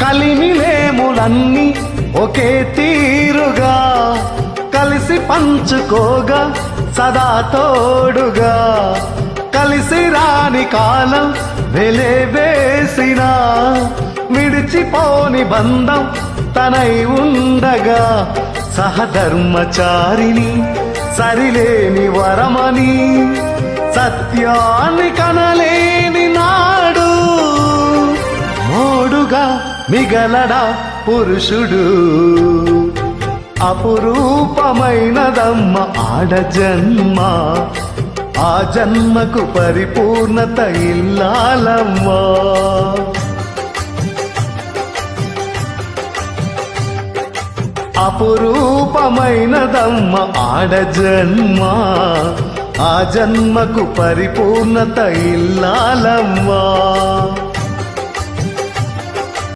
కలిమిలేములన్నీ ఒకే తీరుగా కలిసి పంచుకోగా సదా తోడుగా కలిసి రాని కాలం వెలే వేసిన విడిచిపోని బంధం తనై ఉండగా సహధర్మచారిని సరిలేని వరమని సత్యాన్ని కనలేని నాడు మోడుగా మిగలడా పురుషుడు అపురూపమైనదమ్మ ఆడ జన్మ ఆ జన్మకు పరిపూర్ణత ఇల్లాలమ్మా అపురూపమైనదమ్మ ఆడ జన్మ ఆ జన్మకు పరిపూర్ణత ఇల్లాలమ్మా